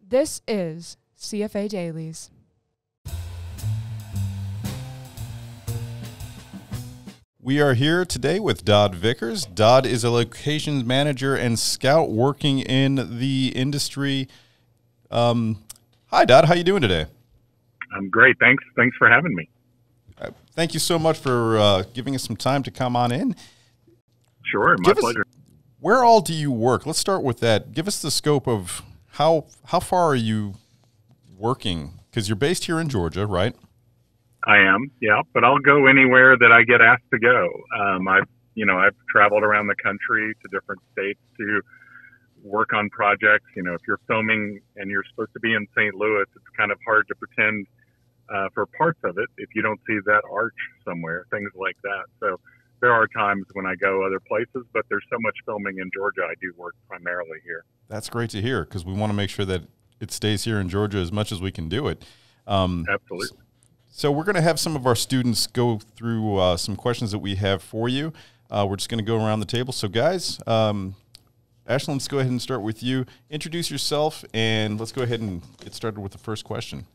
This is CFA Dailies. We are here today with Dodd Vickers. Dodd is a locations manager and scout working in the industry. Hi, Dodd. How you doing today? I'm great. Thanks for having me. Thank you so much for giving us some time to come on in. Sure, my pleasure. Where all do you work? Let's start with that. Give us the scope of how far are you working? Because you're based here in Georgia, right? I am, yeah, but I'll go anywhere that I get asked to go. I've traveled around the country to different states to work on projects. You know, if you're filming and you're supposed to be in St. Louis, it's kind of hard to pretend for parts of it if you don't see that arch somewhere, things like that. So there are times when I go other places, but there's so much filming in Georgia, I do work primarily here. That's great to hear, because we want to make sure that it stays here in Georgia as much as we can do it. Absolutely. So we're going to have some of our students go through some questions that we have for you. We're just going to go around the table. So guys, Ashlyn, let's go ahead and start with you. Introduce yourself, and let's go ahead and get started with the first question.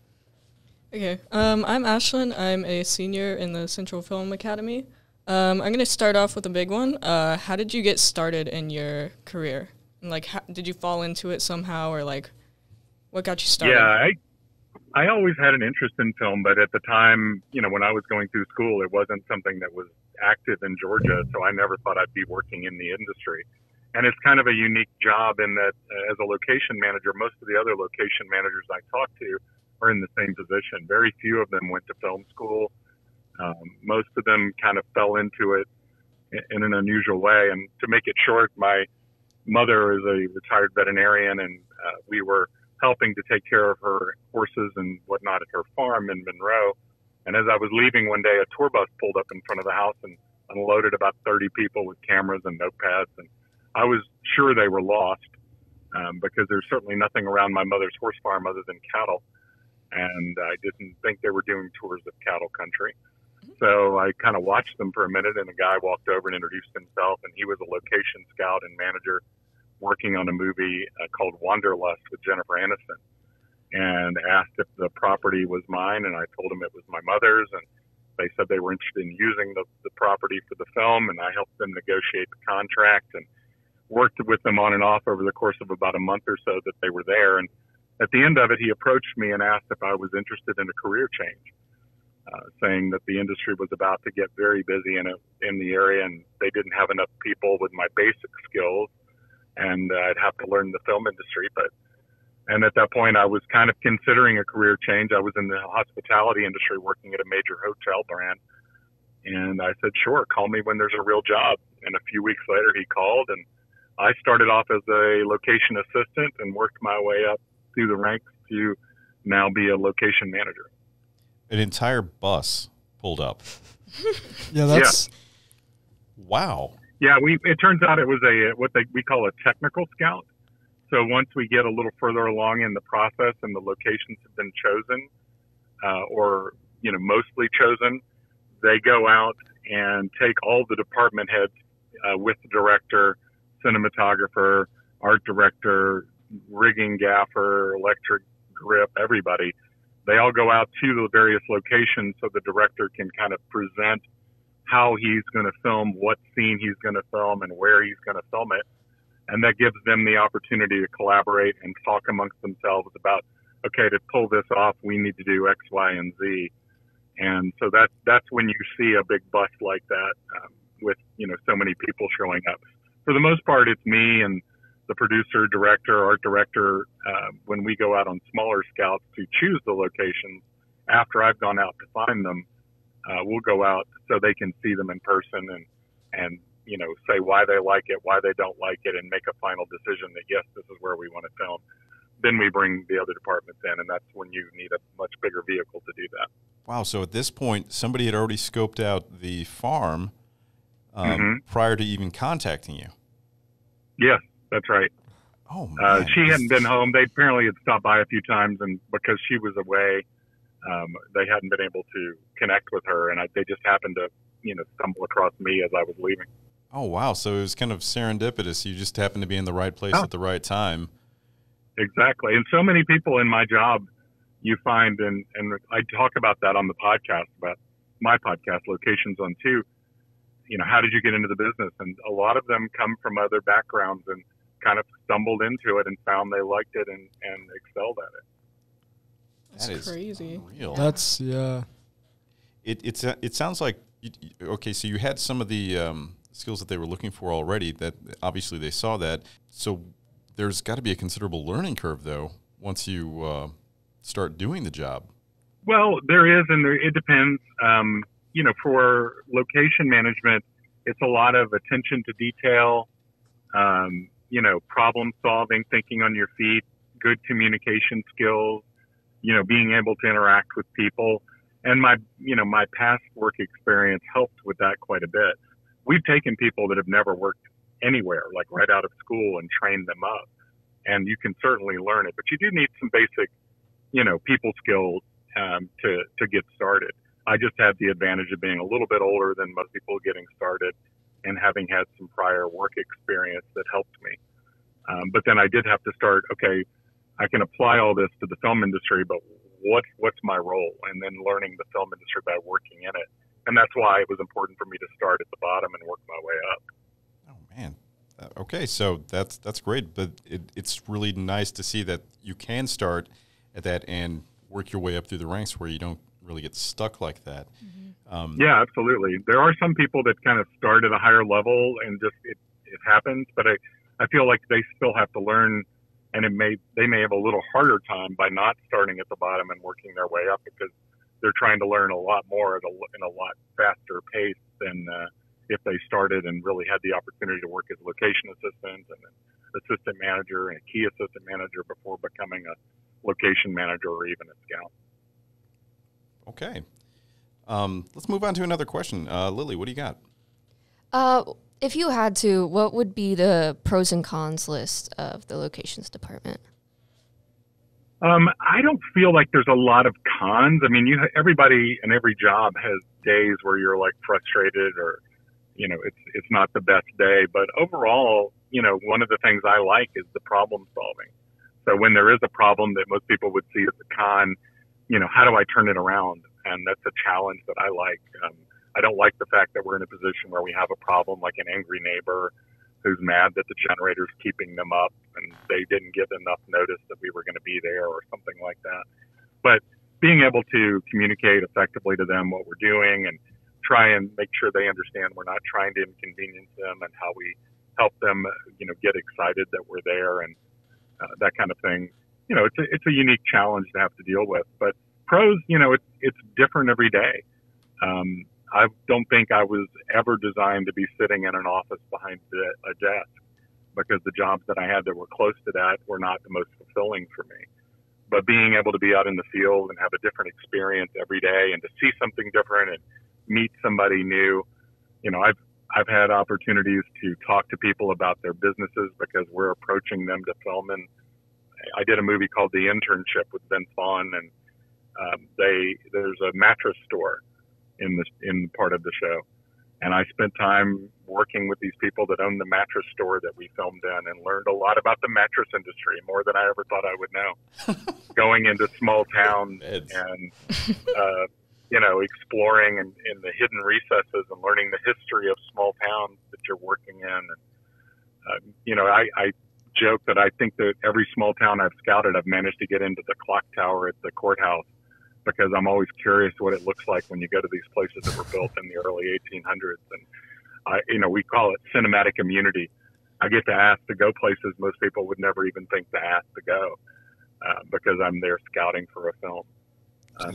Okay. I'm Ashlyn. I'm a senior in the Central Film Academy. I'm going to start off with a big one. How did you get started in your career? And, did you fall into it somehow, or, what got you started? Yeah, I always had an interest in film, but at the time, when I was going through school, it wasn't something that was active in Georgia, so I never thought I'd be working in the industry. And it's kind of a unique job in that as a location manager, most of the other location managers I talk to are in the same position. Very few of them went to film school. Most of them kind of fell into it in an unusual way. And to make it short, my mother is a retired veterinarian, and we were helping to take care of her horses and whatnot at her farm in Monroe. And as I was leaving one day, a tour bus pulled up in front of the house and unloaded about 30 people with cameras and notepads. And I was sure they were lost because there's certainly nothing around my mother's horse farm other than cattle. And I didn't think they were doing tours of cattle country. So I kind of watched them for a minute, and a guy walked over and introduced himself, and he was a location scout and manager working on a movie called Wanderlust with Jennifer Aniston, and asked if the property was mine, and I told him it was my mother's, and they said they were interested in using the property for the film, and I helped them negotiate the contract and worked with them on and off over the course of about a month or so that they were there. And at the end of it, he approached me and asked if I was interested in a career change, saying that the industry was about to get very busy in the area, and they didn't have enough people with my basic skills, and I'd have to learn the film industry. And at that point, I was kind of considering a career change. I was in the hospitality industry working at a major hotel brand. And I said, sure, call me when there's a real job. And a few weeks later, he called, and I started off as a location assistant and worked my way up through the ranks to now be a location manager. An entire bus pulled up. Yeah. Wow. Yeah, it turns out it was we call a technical scout. So once we get a little further along in the process and the locations have been chosen, or mostly chosen, they go out and take all the department heads with the director, cinematographer, art director, rigging gaffer, electric grip, everybody. They all go out to the various locations so the director can kind of present how he's going to film, what scene he's going to film, and where he's going to film it. And that gives them the opportunity to collaborate and talk amongst themselves about, okay, to pull this off, we need to do X, Y, and Z. And so that's when you see a big bust like that with, so many people showing up. For the most part, it's me and the producer, director, art director, when we go out on smaller scouts to choose the locations. After I've gone out to find them, we'll go out so they can see them in person and say why they like it, why they don't like it, and make a final decision that, yes, this is where we want to film. Then we bring the other departments in, and that's when you need a much bigger vehicle to do that. Wow. So at this point, somebody had already scoped out the farm prior to even contacting you. Yes, that's right. Oh, man. She hadn't been home. They apparently had stopped by a few times, and because she was away, they hadn't been able to connect with her, and they just happened to, stumble across me as I was leaving. Oh, wow. So it was kind of serendipitous. You just happened to be in the right place at the right time. Exactly. And so many people in my job, you find, and I talk about that on the podcast, about my podcast, Locations on Two, how did you get into the business? And a lot of them come from other backgrounds and kind of stumbled into it and found they liked it and excelled at it. That's crazy. Unreal. That's, yeah. It sounds like, okay, so you had some of the skills that they were looking for already, that obviously they saw that. So there's got to be a considerable learning curve, though, once you start doing the job. Well, there is, and it depends. For location management, it's a lot of attention to detail, problem solving, thinking on your feet, good communication skills, being able to interact with people. And my past work experience helped with that quite a bit. We've taken people that have never worked anywhere, like right out of school, and trained them up. And you can certainly learn it, but you do need some basic, people skills to get started. I just had the advantage of being a little bit older than most people getting started and having had some prior work experience that helped me. But then I did have to start, okay, I can apply all this to the film industry, but what's my role? And then learning the film industry by working in it. And that's why it was important for me to start at the bottom and work my way up. Oh, man. Okay, so that's great, but it's really nice to see that you can start at that and work your way up through the ranks where you don't really get stuck like that. Mm-hmm. Yeah, absolutely. There are some people that kind of start at a higher level and just it happens, but I feel like they still have to learn, and they may have a little harder time by not starting at the bottom and working their way up, because they're trying to learn a lot more in a lot faster pace than if they started and really had the opportunity to work as a location assistant and an assistant manager and a key assistant manager before becoming a location manager or even a scout. Okay. Let's move on to another question. Lily, what do you got? If you had to, what would be the pros and cons list of the locations department? I don't feel like there's a lot of cons. I mean, everybody and every job has days where you're like frustrated or, it's not the best day. But overall, one of the things I like is the problem solving. So when there is a problem that most people would see as a con, how do I turn it around? And that's a challenge that I like. I don't like the fact that we're in a position where we have a problem, like an angry neighbor who's mad that the generator's keeping them up and they didn't give enough notice that we were going to be there or something like that. But being able to communicate effectively to them what we're doing and try and make sure they understand we're not trying to inconvenience them, and how we help them, get excited that we're there, and that kind of thing. It's a unique challenge to have to deal with. But pros, it's different every day. I don't think I was ever designed to be sitting in an office behind a desk, because the jobs that I had that were close to that were not the most fulfilling for me. But being able to be out in the field and have a different experience every day and to see something different and meet somebody new, I've had opportunities to talk to people about their businesses because we're approaching them to film. And I did a movie called The Internship with Vince Vaughn, and there's a mattress store in part of the show, and I spent time working with these people that own the mattress store that we filmed in, and learned a lot about the mattress industry, more than I ever thought I would know. Going into small towns and exploring in the hidden recesses and learning the history of small towns that you're working in. And I joke that I think that every small town I've scouted, I've managed to get into the clock tower at the courthouse, because I'm always curious what it looks like when you go to these places that were built in the early 1800s. And we call it cinematic immunity. I get to ask to go places most people would never even think to ask to go, because I'm there scouting for a film.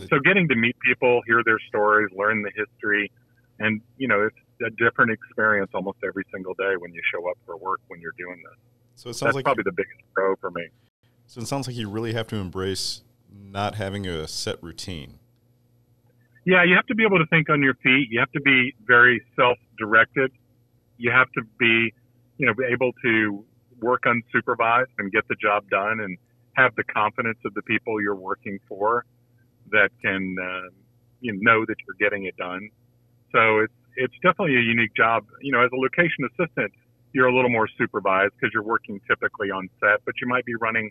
So getting to meet people, hear their stories, learn the history, and it's a different experience almost every single day when you show up for work when you're doing this. So it sounds That's probably the biggest pro for me. So it sounds like you really have to embrace not having a set routine. Yeah, you have to be able to think on your feet. You have to be very self-directed. You have to be, able to work unsupervised and get the job done, and have the confidence of the people you're working for that can, know that you're getting it done. So it's definitely a unique job. As a location assistant, you're a little more supervised because you're working typically on set, but you might be running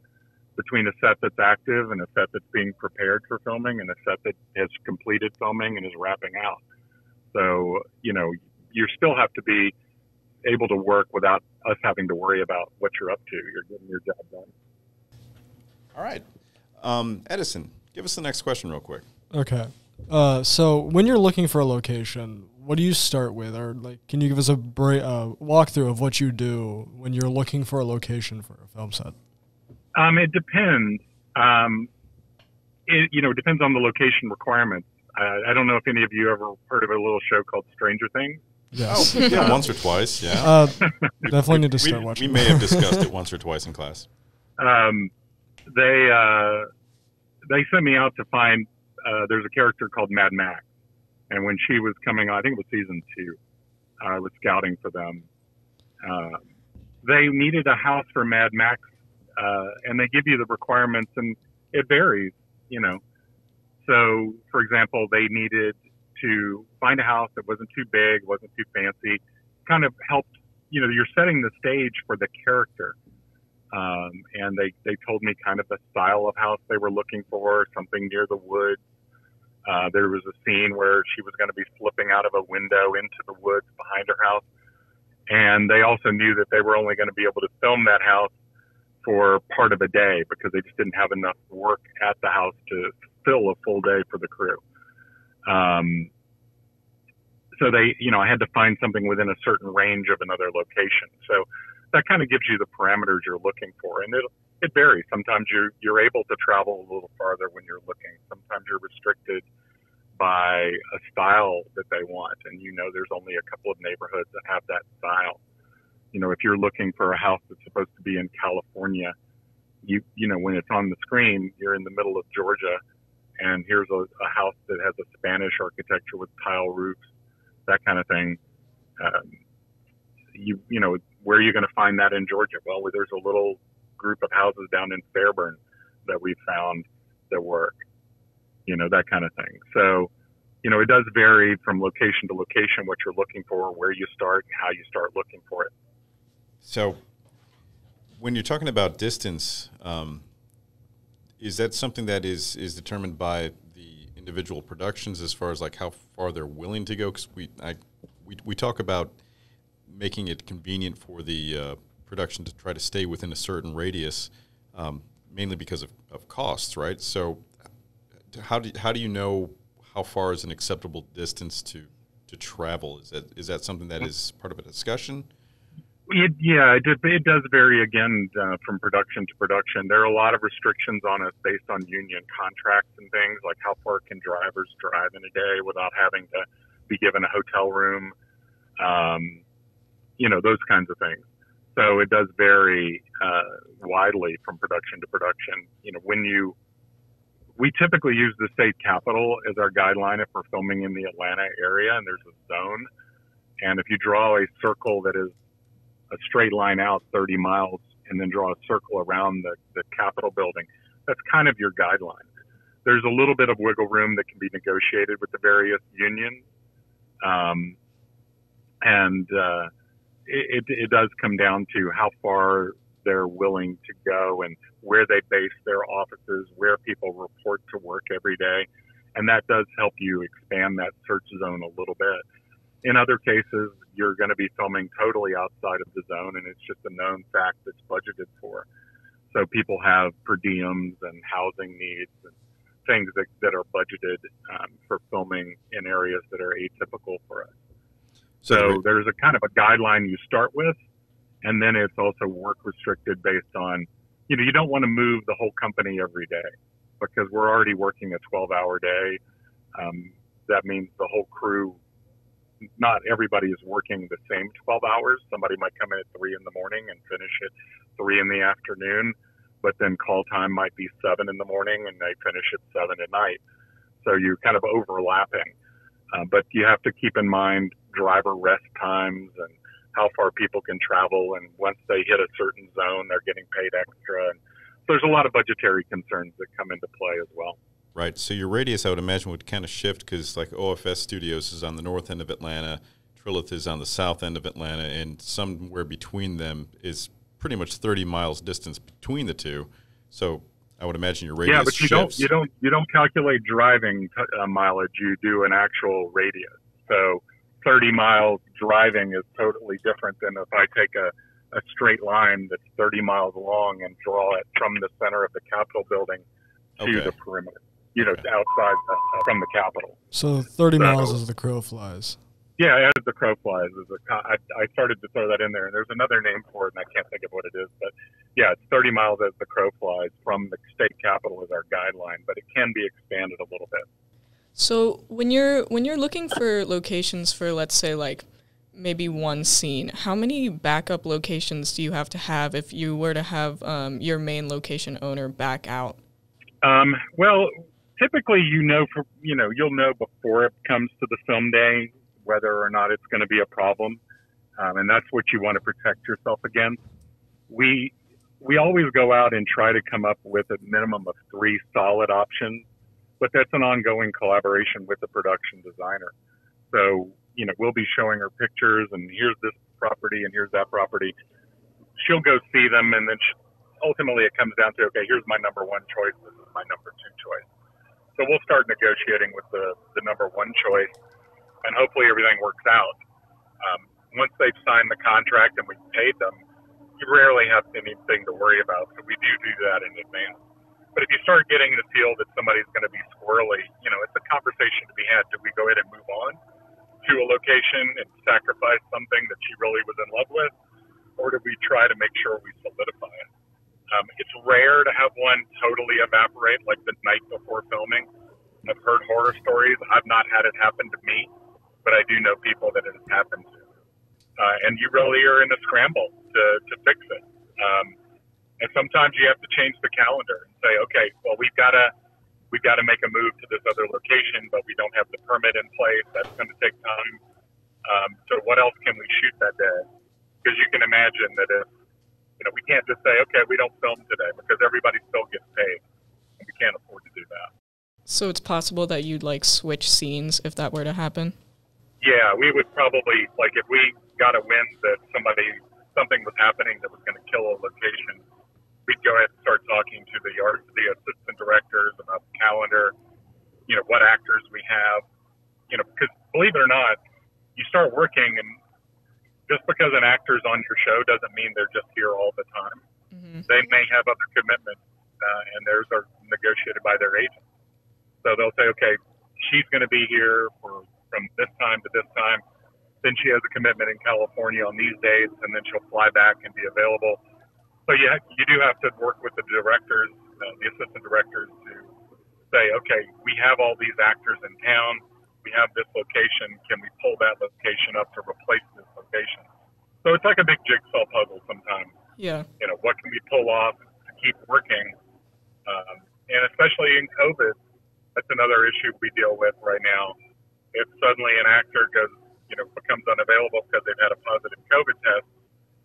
between a set that's active and a set that's being prepared for filming and a set that has completed filming and is wrapping out. So, you still have to be able to work without us having to worry about what you're up to. You're getting your job done. All right. Edison, give us the next question real quick. Okay. So when you're looking for a location, what do you start with? Or can you give us a walkthrough of what you do when you're looking for a location for a film set? It depends. It depends on the location requirements. I don't know if any of you ever heard of a little show called Stranger Things. Yes. Oh, yeah, once or twice, yeah. Definitely need to start watching. We may have discussed it once or twice in class. They sent me out to find, there's a character called Mad Max. And when she was coming on, I think it was season 2, I was scouting for them. They needed a house for Mad Max, and they give you the requirements, and it varies, So, for example, they needed to find a house that wasn't too big, wasn't too fancy, kind of helped, you're setting the stage for the character. And they told me kind of the style of house they were looking for, something near the woods. There was a scene where she was going to be flipping out of a window into the woods behind her house. And they also knew that they were only going to be able to film that house for part of a day because they just didn't have enough work at the house to fill a full day for the crew. So I had to find something within a certain range of another location. So that kind of gives you the parameters you're looking for. And it varies. Sometimes you're able to travel a little farther when you're looking. Sometimes you're restricted by a style that they want. And there's only a couple of neighborhoods that have that style. If you're looking for a house that's supposed to be in California, when it's on the screen, you're in the middle of Georgia, and here's a house that has a Spanish architecture with tile roofs, that kind of thing. Where are you going to find that in Georgia? Well, there's a little group of houses down in Fairburn that we found that work, that kind of thing. So, it does vary from location to location what you're looking for, where you start, and how you start looking for it. So when you're talking about distance, is that something that is determined by the individual productions as far as how far they're willing to go? Because we talk about making it convenient for the production to try to stay within a certain radius, mainly because of costs, right? So how do you know how far is an acceptable distance to travel? Is that something that is part of a discussion? It does vary again from production to production. There are a lot of restrictions on us based on union contracts and things, like how far can drivers drive in a day without having to be given a hotel room, those kinds of things. So it does vary widely from production to production. We typically use the state capital as our guideline if we're filming in the Atlanta area, and there's a zone. And if you draw a circle that is a straight line out 30 miles and then draw a circle around the Capitol building, that's kind of your guideline. There's a little bit of wiggle room that can be negotiated with the various unions. It does come down to how far they're willing to go and where they base their offices, where people report to work every day. And that does help you expand that search zone a little bit. In other cases, you're going to be filming totally outside of the zone, and it's just a known fact that's budgeted for. So people have per diems and housing needs and things that are budgeted for filming in areas that are atypical for us. So there's a kind of a guideline you start with, and then it's also work restricted based on, you don't want to move the whole company every day because we're already working a 12-hour day. That means the whole crew, not everybody is working the same 12 hours. Somebody might come in at 3 in the morning and finish at 3 in the afternoon, but then call time might be 7 in the morning and they finish at 7 at night. So you're kind of overlapping. But you have to keep in mind driver rest times and how far people can travel. And once they hit a certain zone, they're getting paid extra. And there's a lot of budgetary concerns that come into play as well. Right. So your radius, I would imagine, would kind of shift because OFS Studios is on the north end of Atlanta, Trilith is on the south end of Atlanta, and somewhere between them is pretty much 30 miles distance between the two. So I would imagine your Yeah, radius but shifts. you don't calculate driving mileage. You do an actual radius. So 30 miles driving is totally different than if I take a straight line that's 30 miles long and draw it from the center of the Capitol building to the perimeter. Outside from the Capitol. So 30 miles as the crow flies. Yeah, as the crow flies. I started to throw that in there, and there's another name for it, and I can't think of what it is. But yeah, it's 30 miles as the crow flies from the state capitol is our guideline, but it can be expanded a little bit. So when you're looking for locations for, let's say, like maybe one scene, how many backup locations do you have to have if you were to have your main location owner back out? Well, typically, you'll know before it comes to the film day whether or not it's going to be a problem, and that's what you want to protect yourself against. We always go out and try to come up with a minimum of 3 solid options, but that's an ongoing collaboration with the production designer. So, we'll be showing her pictures, and here's this property, and here's that property. She'll go see them, and then ultimately it comes down to, okay, here's my number 1 choice, this is my number 2 choice. So we'll start negotiating with the number 1 choice, and hopefully everything works out. Once they've signed the contract and we've paid them, you rarely have anything to worry about. So we do that in advance. But if you start getting the feel that somebody's going to be squirrely, it's a conversation to be had. Do we go ahead and move on to a location and sacrifice something that she really was in love with? Or do we try to make sure we solidify it? It's rare to have one totally evaporate like the night before filming. I've heard horror stories. I've not had it happen to me, but I do know people that it has happened to. And you really are in a scramble to fix it. And sometimes you have to change the calendar and say, okay, well, we've got to make a move to this other location, but we don't have the permit in place. That's going to take time. So what else can we shoot that day? Because you can imagine that if, we can't just say, okay, we don't film today, because everybody still gets paid. And we can't afford to do that. So it's possible that you'd switch scenes if that were to happen? Yeah, we would probably, if we got a wind that something was happening that was going to kill a location, we'd go ahead and start talking to the assistant directors about the calendar, what actors we have, because believe it or not, you start working, and just because an actor's on your show doesn't mean they're just here all the time. Mm-hmm. They may have other commitments, and theirs are negotiated by their agent. So they'll say, okay, she's going to be here from this time to this time. Then she has a commitment in California on these days, and then she'll fly back and be available. So you do have to work with the directors, the assistant directors, to say, okay, we have all these actors in town. We have this location. Can we pull that location up to replace this location? So it's like a big jigsaw puzzle sometimes. Yeah. What can we pull off to keep working? And especially in COVID, that's another issue we deal with right now. If suddenly an actor becomes unavailable because they've had a positive COVID test,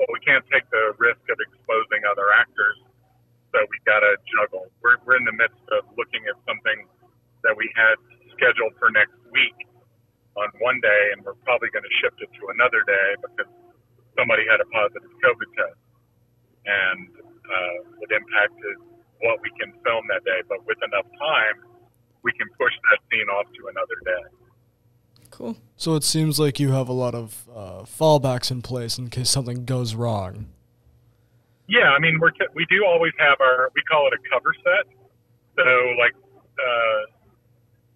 well, we can't take the risk of exposing other actors, so we've got to juggle. We're in the midst of looking at something that we had scheduled for next week on one day, and we're probably going to shift it to another day because somebody had a positive COVID test, and it impacted what we can film that day. But with enough time, we can push that scene off to another day. Cool. So it seems like you have a lot of fallbacks in place in case something goes wrong. Yeah, I mean, we do always have we call it a cover set. So,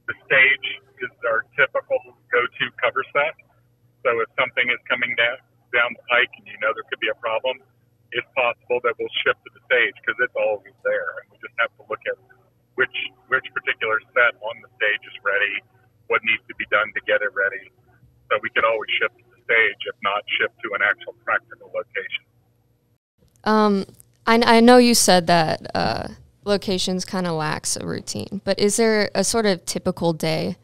the stage is our typical go-to cover set. So if something is coming down the pike and there could be a problem, it's possible that we'll shift to the stage because it's always there. And we just have to look at which particular set on the stage is ready, what needs to be done to get it ready. So we could always shift to the stage, if not shift to an actual practical location. I know you said that locations kind of lacks a routine, but is there a sort of typical day?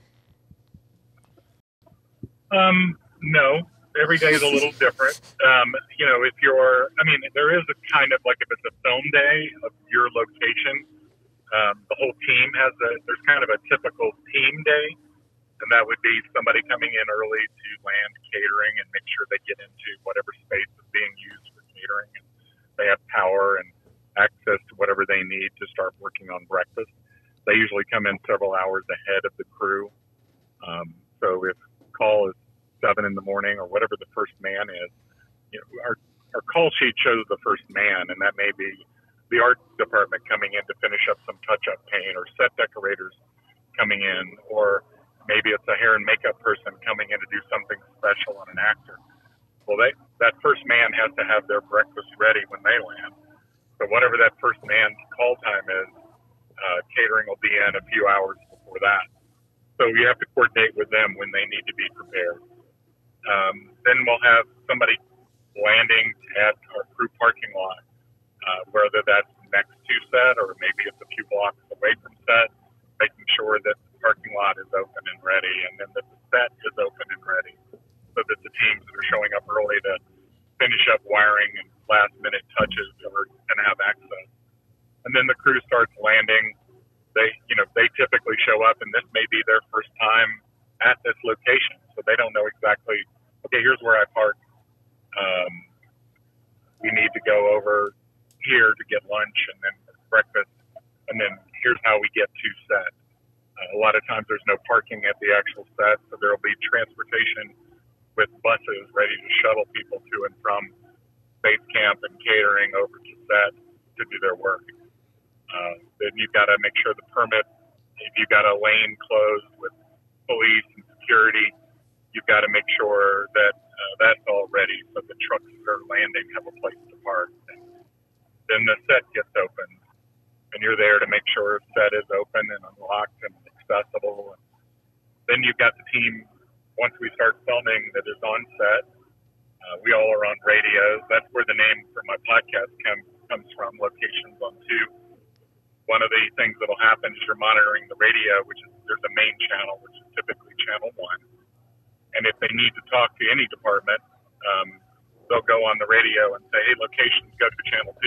No, every day is a little different. There is a kind of if it's a film day of your location, the whole team there's kind of a typical team day. And that would be somebody coming in early to land catering and make sure they get into whatever space is being used for catering. And they have power and access to whatever they need to start working on breakfast. They usually come in several hours ahead of the crew. So if call is 7 in the morning or whatever the first man is, our call sheet shows the first man, and that may be the art department coming in to finish up some touch-up paint, or set decorators coming in, or maybe it's a hair and makeup person coming in to do something special on an actor. Well, that first man has to have their breakfast ready when they land. So whatever that first man's call time is, catering will be in a few hours before that. So you have to coordinate with them when they need to be prepared. Then we'll have somebody landing at our crew parking lot, whether that's next to set or maybe it's a few blocks away from set, making sure that the parking lot is open and ready, and then that the set is open and ready, so that the teams that are showing up early to finish up wiring and last minute touches are going to have access. And then the crew starts landing. They typically show up, and this may be their first time at this location, so they don't know exactly, okay, here's where I park. We need to go over here to get lunch and then breakfast, and then here's how we get to set. A lot of times there's no parking at the actual set, so there will be transportation with buses ready to shuttle people to and from base camp and catering over to set to do their work. Then you've got to make sure the permit, if you've got a lane closed with police and security, you've got to make sure that that's all ready so the trucks that are landing have a place to park. And then the set gets opened, and you're there to make sure the set is open and unlocked and accessible. And then you've got the team, once we start filming, that is on set. We all are on radios. That's where the name for my podcast comes from, Locations on 2. One of the things that will happen is you're monitoring the radio, there's a main channel, which is typically channel 1. And if they need to talk to any department, they'll go on the radio and say, hey, locations, go to channel 2.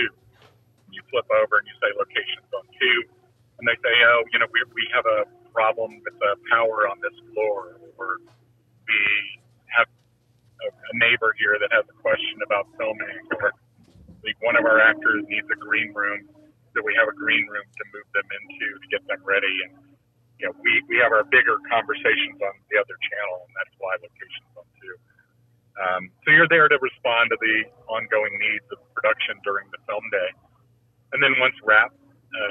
And you flip over and you say locations on 2. And they say, oh, we have a problem with the power on this floor, or we have a neighbor here that has a question about filming, or one of our actors needs a green room. So we have a green room to move them into to get them ready. And we have our bigger conversations on the other channel, and that's why locations on 2. So you're there to respond to the ongoing needs of production during the film day. And then once wrap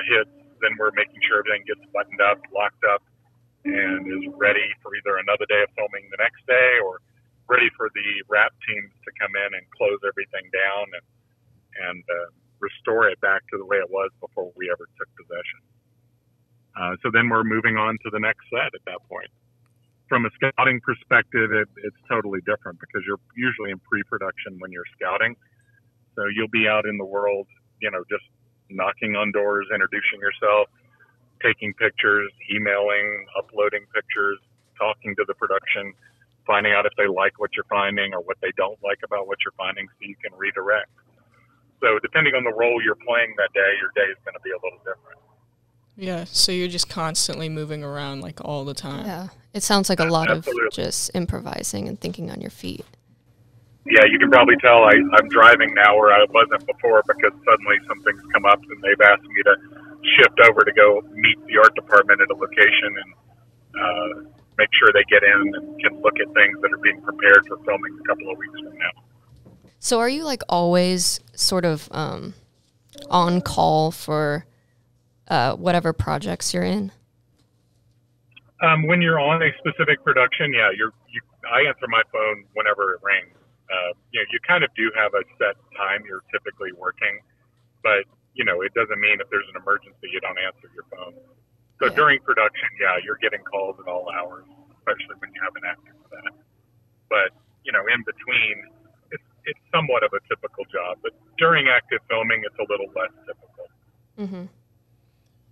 hits, then we're making sure everything gets buttoned up, locked up, and is ready for either another day of filming the next day, or ready for the wrap teams to come in and close everything down and restore it back to the way it was before we ever took possession. So then we're moving on to the next set at that point. From a scouting perspective, it's totally different because you're usually in pre-production when you're scouting. So you'll be out in the world, just knocking on doors, introducing yourself, taking pictures, emailing, uploading pictures, talking to the production, finding out if they like what you're finding or what they don't like about what you're finding, so you can redirect. So depending on the role you're playing that day, your day is going to be a little different. Yeah, so you're just constantly moving around like all the time. Yeah, it sounds like a lot Absolutely. of just improvising and thinking on your feet. Yeah, you can probably tell I'm driving now where I wasn't before, because suddenly something's come up and they've asked me to shift over to go meet the art department at a location and make sure they get in and can look at things that are being prepared for filming a couple of weeks from now. So are you always sort of on call for whatever projects you're in? When you're on a specific production, yeah, I answer my phone whenever it rings. You kind of do have a set time you're typically working, but it doesn't mean if there's an emergency you don't answer your phone. So Yeah. during production, yeah, you're getting calls at all hours, especially when you have an actor for that. But in between, it's somewhat of a typical job, but during active filming, it's a little less typical. Mm-hmm.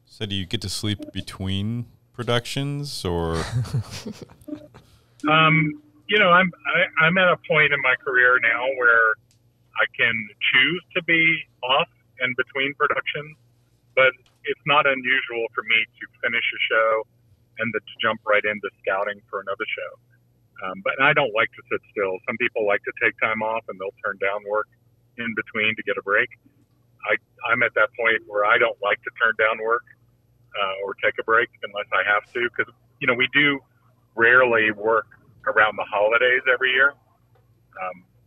So do you get to sleep between productions, or? I'm at a point in my career now where I can choose to be off in between productions, but it's not unusual for me to finish a show and to jump right into scouting for another show. But I don't like to sit still. Some people like to take time off and they'll turn down work in between to get a break. I'm at that point where I don't like to turn down work or take a break unless I have to, because we do rarely work around the holidays every year,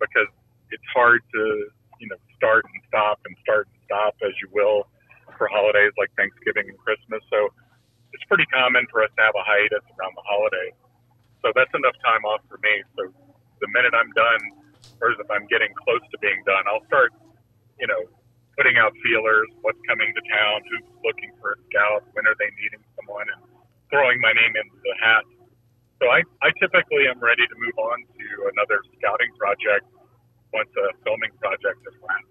because it's hard to start and stop as you will for holidays like Thanksgiving and Christmas. So it's pretty common for us to have a hiatus around the holidays. So that's enough time off for me. So the minute I'm done, or if I'm getting close to being done, I'll start, putting out feelers, what's coming to town, who's looking for a scout, when are they needing someone, and throwing my name into the hat. So I typically am ready to move on to another scouting project once a filming project is wrapped.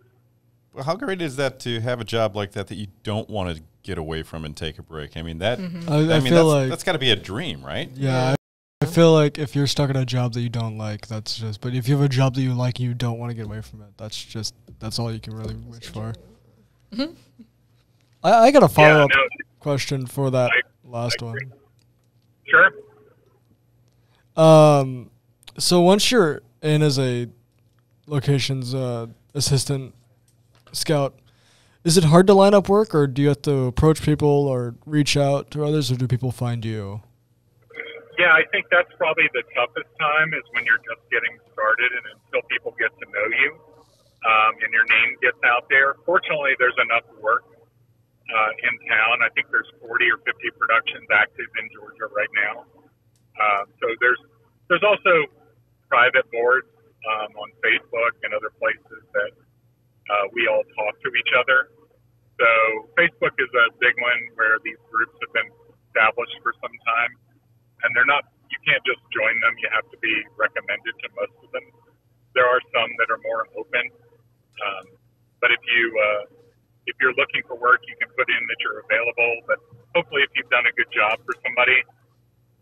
Well, how great is that to have a job like that you don't want to get away from and take a break? I mean, that I feel like that's got to be a dream, right? Yeah, I feel like if you're stuck in a job that you don't like, but if you have a job that you like and you don't want to get away from it, that's all you can really wish for. Mm-hmm. I got a follow-up question for that last one. Sure. So once you're in as a locations assistant scout, is it hard to line up work, or do you have to approach people or reach out to others, or do people find you? Yeah, I think that's probably the toughest time is when you're just getting started and until people get to know you and your name gets out there. Fortunately, there's enough work in town. I think there's 40 or 50 productions active in Georgia right now. So there's also private boards on Facebook and other places that we all talk to each other. So Facebook is a big one where these groups have been established for some time, and you can't just join them. You have to be recommended to most of them. There are some that are more open, but if you're looking for work, you can put in that you're available. But hopefully, if you've done a good job for somebody,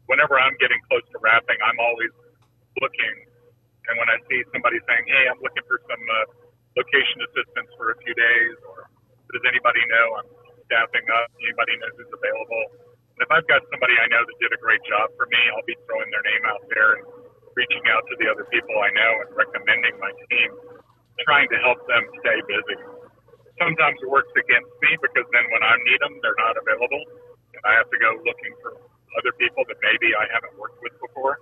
whenever I'm getting close to wrapping, I'm always looking. And when I see somebody saying, "Hey, I'm looking for some location assistance for a few days," or "Does anybody know I'm staffing up? Anybody know who's available?" And if I've got somebody I know that did a great job for me, I'll be throwing their name out there and reaching out to the other people I know and recommending my team, trying to help them stay busy. Sometimes it works against me because then when I need them, they're not available, and I have to go looking for other people that maybe I haven't worked with before.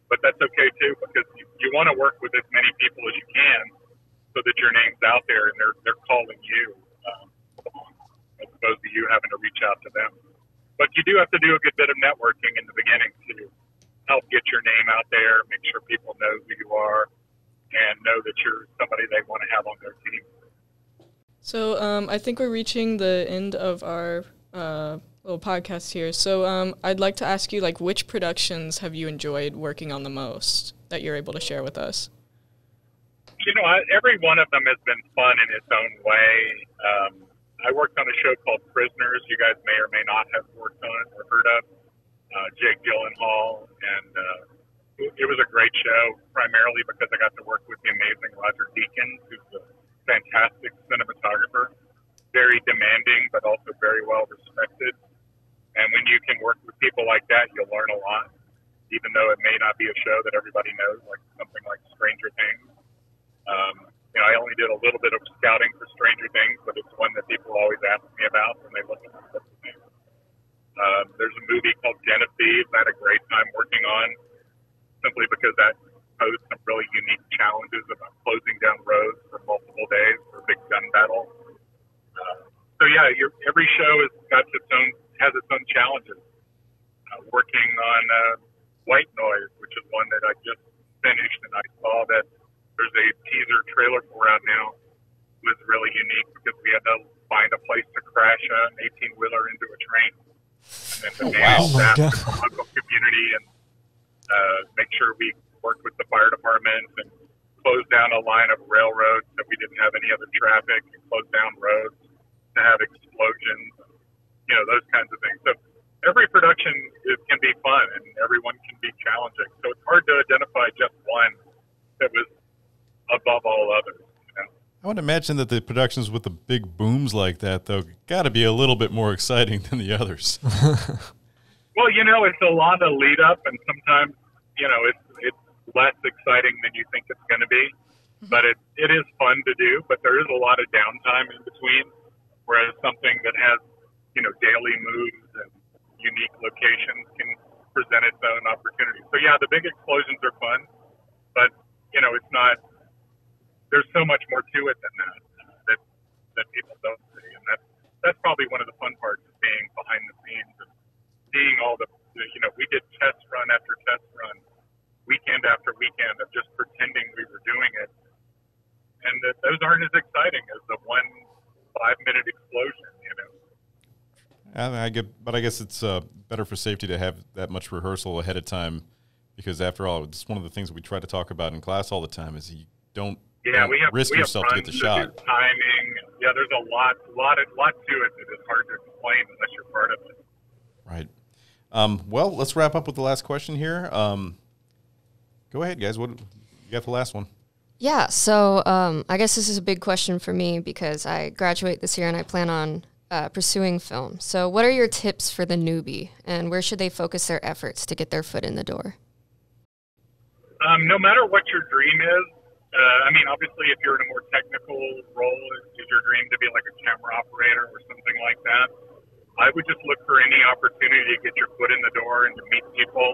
But that's okay too, because you want to work with as many people as you can so that your name's out there and they're calling you as opposed to you having to reach out to them. But you do have to do a good bit of networking in the beginning to help get your name out there, make sure people know who you are, and know that you're somebody they want to have on their team. So I think we're reaching the end of our little podcast here. So I'd like to ask you, which productions have you enjoyed working on the most that you're able to share with us? Every one of them has been fun in its own way. I worked on a show called Prisoners. You guys may or may not have worked on or heard of. Jake Gyllenhaal, and it was a great show, primarily because I got to work with the amazing Roger Deakins, who's a fantastic cinematographer, very demanding, but also very well respected. And when you can work with people like that, you'll learn a lot, even though it may not be a show that everybody knows, like something like Stranger Things. I only did a little bit of scouting for Stranger Things, but it's one that people always ask me about when they look at the thing. There's a movie called Den of Thieves I had a great time working on, simply because that posed some really unique challenges about closing down roads for multiple days for a big gun battle. Every show has its own challenges. Working on White Noise, which is one that I just finished, and I saw that there's a teaser trailer for out now, was really unique because we had to find a place to crash an 18-wheeler into a train, and then to manage that with the local community and make sure we worked with the fire department and close down a line of railroads that we didn't have any other traffic, and close down roads to have explosions, those kinds of things. So every production can be fun and everyone can be challenging. So it's hard to identify just one that was above all others. I would imagine that the productions with the big booms like that, though, got to be a little bit more exciting than the others. Well, it's a lot of lead up, and sometimes, it's less exciting than you think it's going to be. but it is fun to do, but there is a lot of downtime in between, whereas something that has, daily moves and unique locations can present its own opportunities. So yeah, the big explosions are fun, but, it's not, there's so much more to it than that people don't see. And that's probably one of the fun parts of being behind the scenes and seeing all we did test run after test run, weekend after weekend of just pretending we were doing it. And those aren't as exciting as the 1 5-minute explosion, But I guess it's better for safety to have that much rehearsal ahead of time, because after all, it's one of the things we try to talk about in class all the time is you don't risk yourself to get the shot. Timing. Yeah, there's a lot to it that is hard to explain unless you're part of it. Right. Well, let's wrap up with the last question here. Go ahead, guys. What you got the last one? Yeah, so I guess this is a big question for me because I graduate this year and I plan on pursuing film. So what are your tips for the newbie, and where should they focus their efforts to get their foot in the door? No matter what your dream is, obviously if you're in a more technical role, is your dream to be like a camera operator or something like that, I would just look for any opportunity to get your foot in the door and to meet people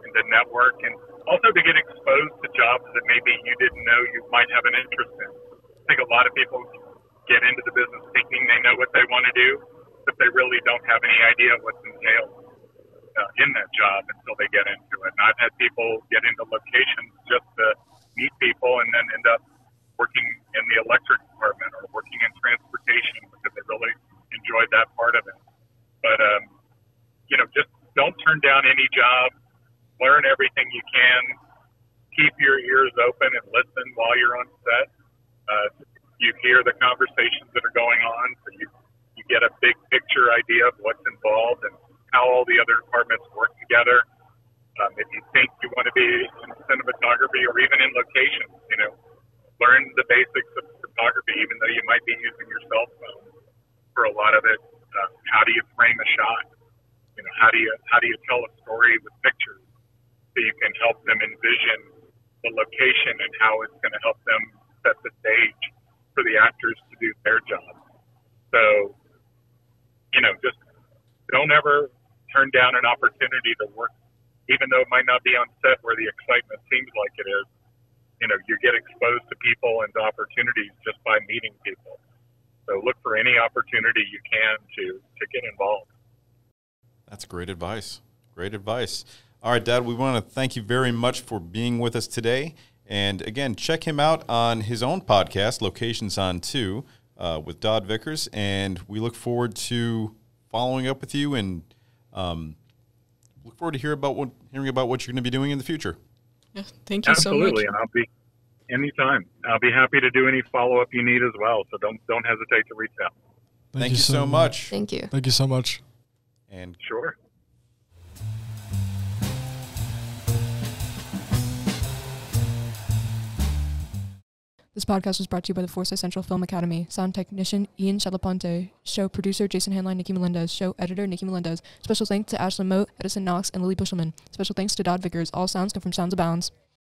and to network, and also to get exposed to jobs that maybe you didn't know you might have an interest in. I think a lot of people get into the business thinking they know what they want to do, but they really don't have any idea what's entailed in that job until they get into it. And I've had people get into locations just to meet people and then end up working in the electric department or working in transportation because they really enjoyed that part of it. But, just don't turn down any job. Learn everything you can. Keep your ears open and listen while you're on set. You hear the conversations that are going on, so you get a big picture idea of what's involved and how all the other departments work together. If you think you want to be in cinematography or even in locations, learn the basics of photography, even though you might be using your cell phone for a lot of it. How do you frame a shot? How do you tell a story with pictures so you can help them envision the location and how it's going to help them set the stage for the actors to do their job. So, just don't ever turn down an opportunity to work, even though it might not be on set where the excitement seems like it is. You get exposed to people and opportunities just by meeting people. So look for any opportunity you can to get involved. That's great advice. Great advice. All right, Dad, we want to thank you very much for being with us today. And again, check him out on his own podcast, Locations on 2, with Dodd Vickers. And we look forward to following up with you and look forward to hearing about what you're going to be doing in the future. Yeah, thank you so much. Absolutely, and I'll be anytime. I'll be happy to do any follow-up you need as well. So don't hesitate to reach out. Thank you so much. Thank you. Thank you so much. And sure. This podcast was brought to you by the Forsyth Central Film Academy. Sound technician Ian Chalaponte. Show producer Jason Hanline, Nikki Melendez. Show editor Nikki Melendez. Special thanks to Ashlyn Moat, Edison Knox, and Lily Bushelman. Special thanks to Dodd Vickers. All sounds come from Sounds Abounds.